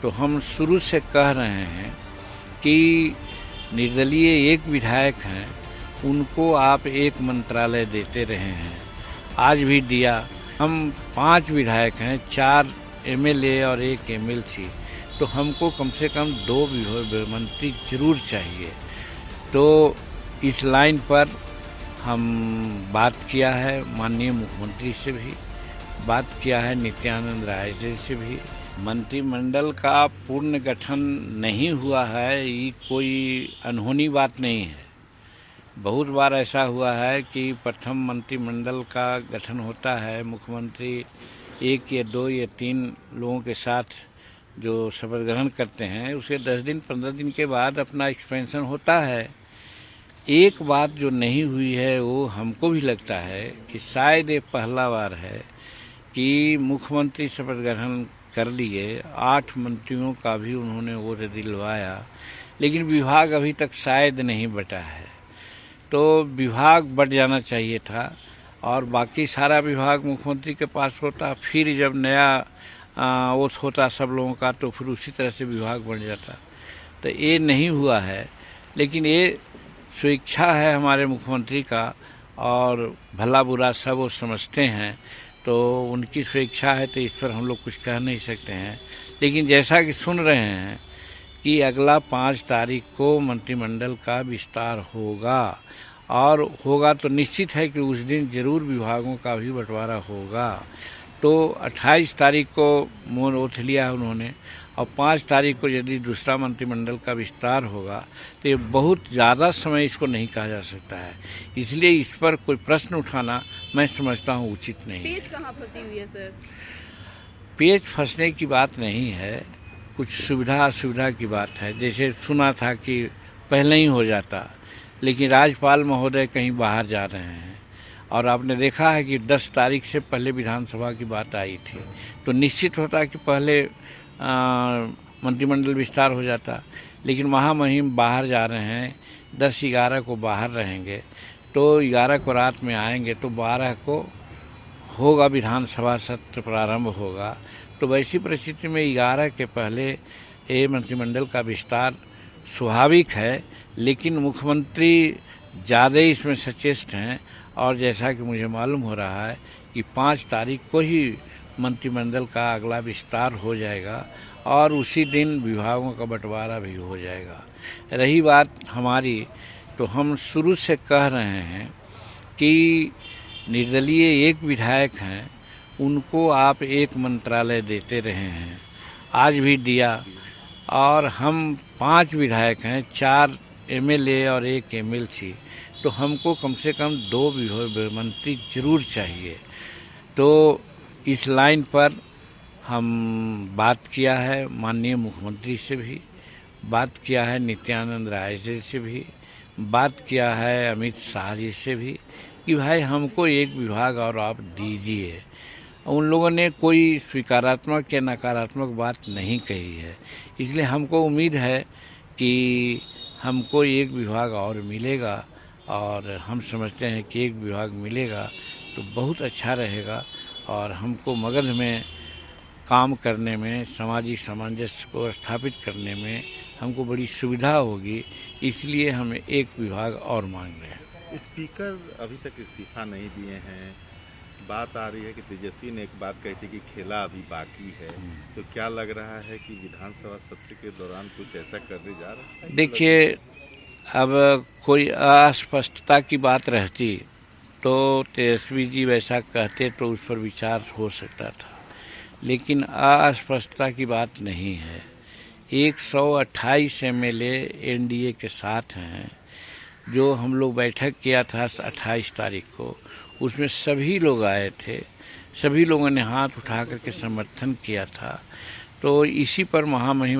तो हम शुरू से कह रहे हैं कि निर्दलीय एक विधायक हैं, उनको आप एक मंत्रालय देते रहे हैं, आज भी दिया। हम 5 विधायक हैं, 4 एमएलए और 1 एमएलसी, तो हमको कम से कम 2 मंत्री जरूर चाहिए। तो इस लाइन पर हम बात किया है, माननीय मुख्यमंत्री से भी बात किया है, नित्यानंद राय जी से भी। मंत्रिमंडल का पूर्ण गठन नहीं हुआ है, ये कोई अनहोनी बात नहीं है। बहुत बार ऐसा हुआ है कि प्रथम मंत्रिमंडल का गठन होता है, मुख्यमंत्री 1 या 2 या 3 लोगों के साथ जो शपथ ग्रहण करते हैं, उसके 10 दिन 15 दिन के बाद अपना एक्सपेंशन होता है। एक बात जो नहीं हुई है वो हमको भी लगता है कि शायद ये पहला बार है कि मुख्यमंत्री शपथ ग्रहण कर लिए, 8 मंत्रियों का भी उन्होंने वो दिलवाया, लेकिन विभाग अभी तक शायद नहीं बटा है। तो विभाग बढ़ जाना चाहिए था और बाकी सारा विभाग मुख्यमंत्री के पास होता, फिर जब नया ओथ होता सब लोगों का, तो फिर उसी तरह से विभाग बढ़ जाता। तो ये नहीं हुआ है, लेकिन ये स्वेच्छा है हमारे मुख्यमंत्री का और भला बुरा सब वो समझते हैं, तो उनकी स्वेच्छा है, तो इस पर हम लोग कुछ कह नहीं सकते हैं। लेकिन जैसा कि सुन रहे हैं कि अगला 5 तारीख को मंत्रिमंडल का विस्तार होगा, और होगा तो निश्चित है कि उस दिन जरूर विभागों का भी बंटवारा होगा। तो 28 तारीख को मोहर ओथ लिया है उन्होंने, और 5 तारीख को यदि दूसरा मंत्रिमंडल का विस्तार होगा तो ये बहुत ज़्यादा समय इसको नहीं कहा जा सकता है। इसलिए इस पर कोई प्रश्न उठाना मैं समझता हूँ उचित नहीं है। पेच कहाँ फंसी हुई है सर? पेच फंसने की बात नहीं है, कुछ सुविधा असुविधा की बात है। जैसे सुना था कि पहले ही हो जाता, लेकिन राज्यपाल महोदय कहीं बाहर जा रहे हैं और आपने देखा है कि 10 तारीख से पहले विधानसभा की बात आई थी, तो निश्चित होता कि पहले मंत्रिमंडल विस्तार हो जाता। लेकिन महामहिम बाहर जा रहे हैं, 10-11 को बाहर रहेंगे, तो 11 को रात में आएंगे, तो 12 को होगा विधानसभा सत्र प्रारंभ होगा। तो वैसी परिस्थिति में 11 के पहले ये मंत्रिमंडल का विस्तार स्वाभाविक है, लेकिन मुख्यमंत्री ज़्यादा इसमें सचेष्ट हैं, और जैसा कि मुझे मालूम हो रहा है कि 5 तारीख को ही मंत्रिमंडल का अगला विस्तार हो जाएगा और उसी दिन विभागों का बंटवारा भी हो जाएगा। रही बात हमारी, तो हम शुरू से कह रहे हैं कि निर्दलीय एक विधायक हैं, उनको आप एक मंत्रालय देते रहे हैं, आज भी दिया। और हम 5 विधायक हैं, 4 एमएलए और 1 एमएलसी, तो हमको कम से कम 2 मंत्री जरूर चाहिए। तो इस लाइन पर हम बात किया है, माननीय मुख्यमंत्री से भी बात किया है, नित्यानंद राय जी से भी बात किया है, अमित शाह जी से भी, कि भाई हमको एक विभाग और आप दीजिए। उन लोगों ने कोई स्वीकारात्मक या नकारात्मक बात नहीं कही है, इसलिए हमको उम्मीद है कि हमको एक विभाग और मिलेगा, और हम समझते हैं कि एक विभाग मिलेगा तो बहुत अच्छा रहेगा और हमको मगध में काम करने में, सामाजिक सामंजस्य को स्थापित करने में हमको बड़ी सुविधा होगी। इसलिए हम एक विभाग और मांग रहे हैं। स्पीकर अभी तक इस्तीफा नहीं दिए हैं, बात आ रही है कि तेजस्वी ने एक बात कही थी कि खेला अभी बाकी है, तो क्या लग रहा है कि विधानसभा सत्र के दौरान कुछ ऐसा करने जा रहा है? देखिए, अब कोई अस्पष्टता की बात रहती तो तेजस्वी जी वैसा कहते तो उस पर विचार हो सकता था, लेकिन अस्पष्टता की बात नहीं है। 128 एमएलए एनडीए के साथ हैं, जो हम लोग बैठक किया था 28 तारीख को, उसमें सभी लोग आए थे, सभी लोगों ने हाथ उठा करके समर्थन किया था। तो इसी पर महामहिम